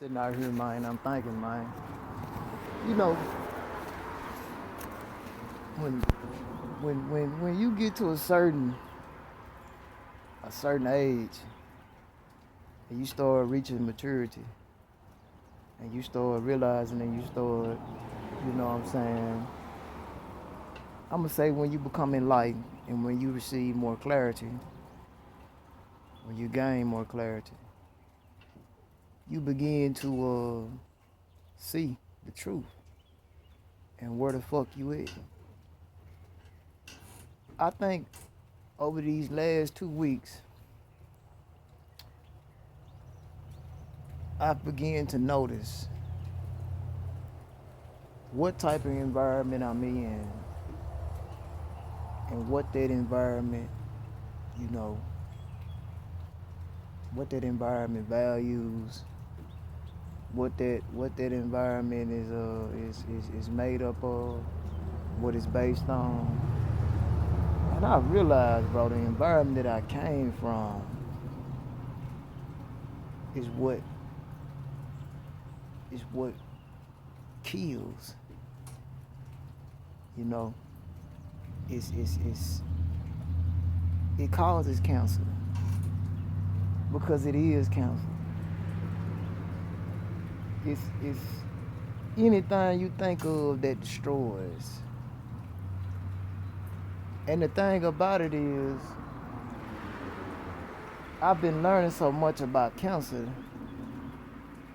Sitting out here, man, I'm thinking, man. You know, when when you get to a certain age and you start reaching maturity and you start realizing and you start, you know what I'm saying, I'm gonna say when you become enlightened and when you receive more clarity, when you gain more clarity, you begin to see the truth and where the fuck you at. I think over these last 2 weeks, I've begun to notice what type of environment I'm in and what that environment, you know, what that environment values, what that environment is made up of, what it's based on. And I realized, bro, the environment that I came from is what kills. You know, it's it causes cancer because it is cancer. It's anything you think of that destroys. And the thing about it is, I've been learning so much about cancer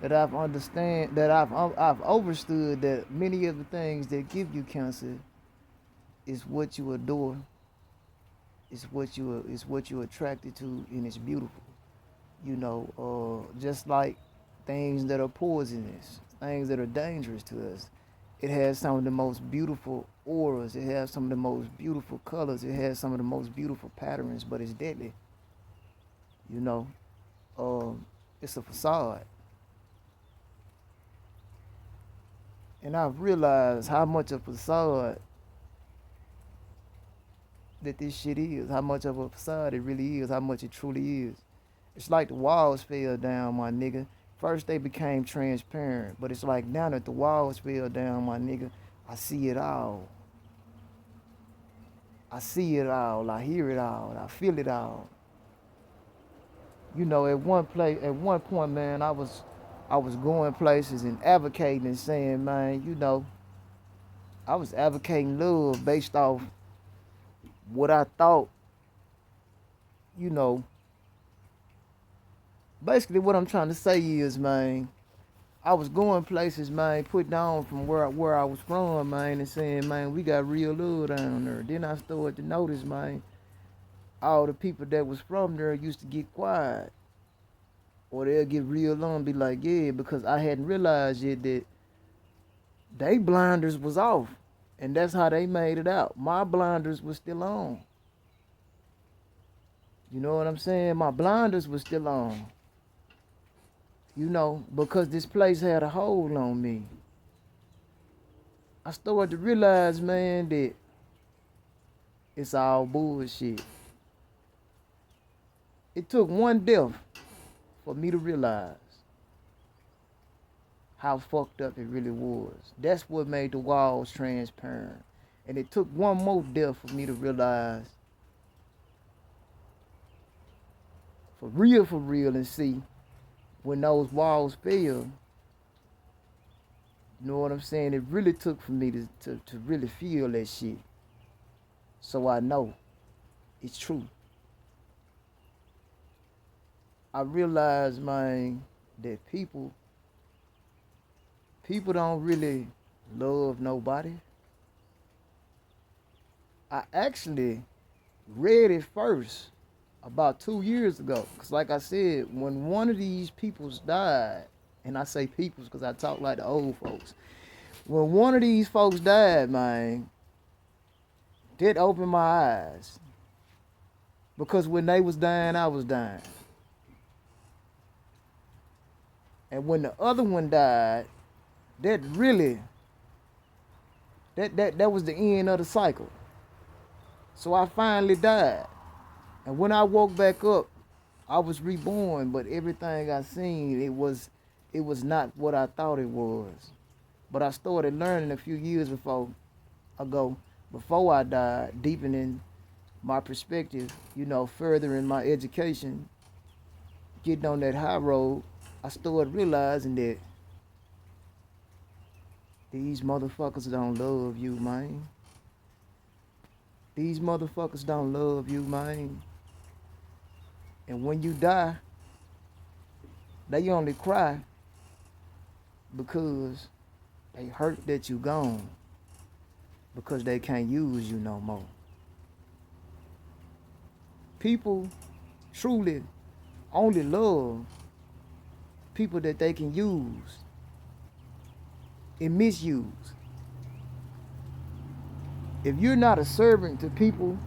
that I've understood that many of the things that give you cancer is what you adore, is what you're attracted to, and it's beautiful. You know, just like things that are poisonous, things that are dangerous to us. It has some of the most beautiful auras. It has some of the most beautiful colors. It has some of the most beautiful patterns, but it's deadly. You know, it's a facade, and I've realized how much a facade that this shit is. How much of a facade it really is. How much it truly is. It's like the walls fell down, my nigga. First they became transparent, but it's like now that the walls fell down, my nigga, I see it all. I see it all. I hear it all. I feel it all. You know, at one point, man, I was going places and advocating and saying, man, you know, I was advocating love based off what I thought, you know. Basically, what I'm trying to say is, man, I was going places, man, put down from where I was from, man, and saying, man, we got real love down there. Then I started to notice, man, all the people that was from there used to get quiet, or they'll get real low and be like, yeah, because I hadn't realized yet that they blinders was off, and that's how they made it out. My blinders was still on. You know what I'm saying? My blinders was still on. You know, because this place had a hold on me. I started to realize, man, that it's all bullshit. It took one death for me to realize how fucked up it really was. That's what made the walls transparent. And it took one more death for me to realize for real, and see when those walls fell, you know what I'm saying? It really took for me to really feel that shit. So I know it's true. I realize, man, that people don't really love nobody. I actually read it first about 2 years ago. Cause like I said, when one of these peoples died, and I say peoples because I talk like the old folks. When one of these folks died, man, that opened my eyes. Because when they was dying, I was dying. And when the other one died, that really that was the end of the cycle. So I finally died. And when I woke back up, I was reborn, but everything I seen, it was not what I thought it was. But I started learning a few years ago, before I died, deepening my perspective, furthering my education, getting on that high road. I started realizing that these motherfuckers don't love you, man. These motherfuckers don't love you, man. And when you die, they only cry because they hurt that you gone, because they can't use you no more. People truly only love people that they can use and misuse. If you're not a servant to people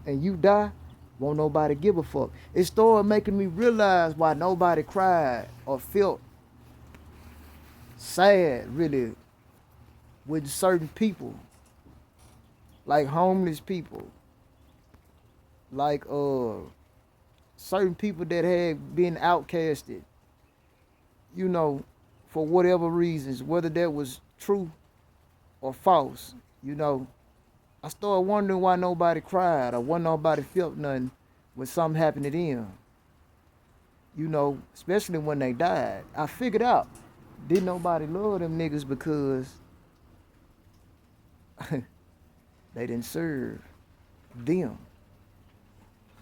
and you die, won't nobody give a fuck. It started making me realize why nobody cried or felt sad, really, with certain people, like homeless people, like certain people that had been outcasted, for whatever reasons, whether that was true or false. I started wondering why nobody cried or why nobody felt nothing when something happened to them. Especially when they died. I figured out, didn't nobody love them niggas because they didn't serve them.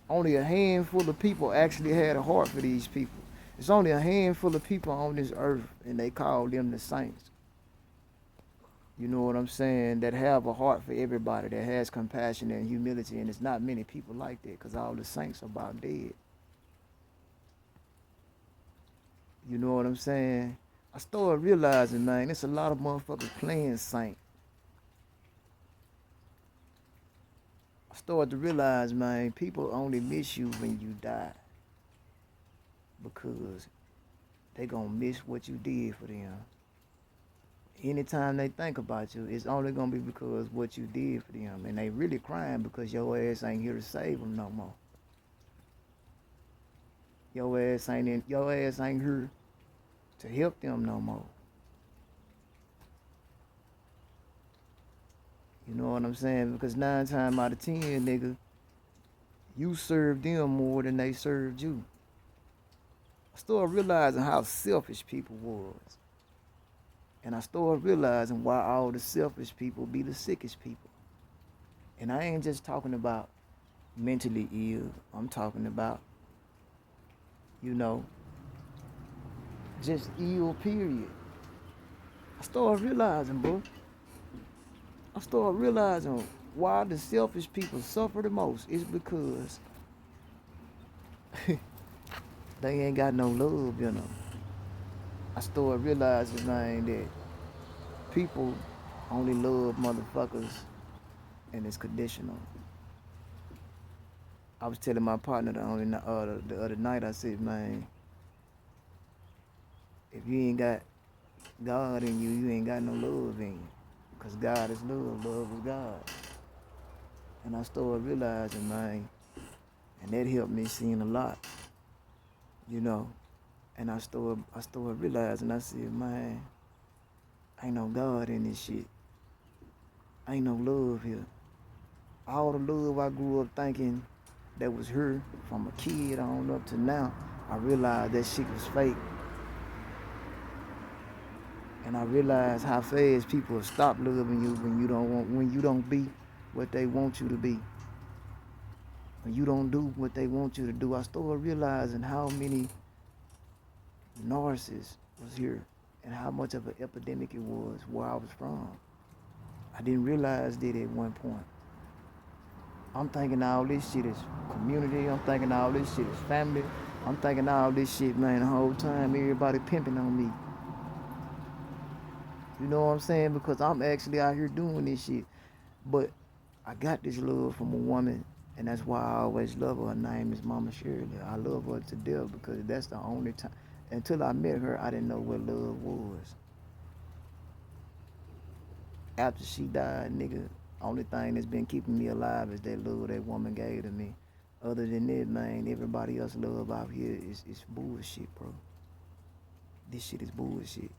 Only a handful of people actually had a heart for these people. It's only a handful of people on this earth, and they call them the saints. You know what I'm saying? That have a heart for everybody, that has compassion and humility, and it's not many people like that, because all the saints are about dead. You know what I'm saying? I started realizing, man, there's a lot of motherfuckers playing saint. I started to realize, man, people only miss you when you die, because they gonna miss what you did for them. Anytime they think about you, it's only gonna be because what you did for them, and they really crying because your ass ain't here to save them no more. Your ass ain't here to help them no more. You know what I'm saying? Because 9 times out of 10, nigga, you served them more than they served you. I started realizing how selfish people was. And I started realizing why all the selfish people be the sickest people. And I ain't just talking about mentally ill. I'm talking about, just ill, period. I started realizing, bro. I started realizing why the selfish people suffer the most is because they ain't got no love. I started realizing, man, that people only love motherfuckers and it's conditional. I was telling my partner the other night, I said, man, if you ain't got God in you, you ain't got no love in you. Because God is love is God. And I started realizing, man, and that helped me seeing a lot, And I started realizing, I said, man, ain't no God in this shit. Ain't no love here. All the love I grew up thinking that was here from a kid on up to now, I realized that shit was fake. And I realized how fast people stop loving you when you don't be what they want you to be. When you don't do what they want you to do. I started realizing how many narcissists was here and how much of an epidemic it was where I was from. I didn't realize that at one point. I'm thinking all this shit is community. I'm thinking all this shit is family. I'm thinking all this shit, man, the whole time everybody pimping on me. You know what I'm saying? Because I'm actually out here doing this shit. But I got this love from a woman, and that's why I always love her. Her name is Mama Shirley. I love her to death because that's the only time. Until I met her, I didn't know what love was. After she died, nigga, only thing that's been keeping me alive is that love that woman gave to me. Other than that, man, everybody else love out here is bullshit, bro. this shit is bullshit.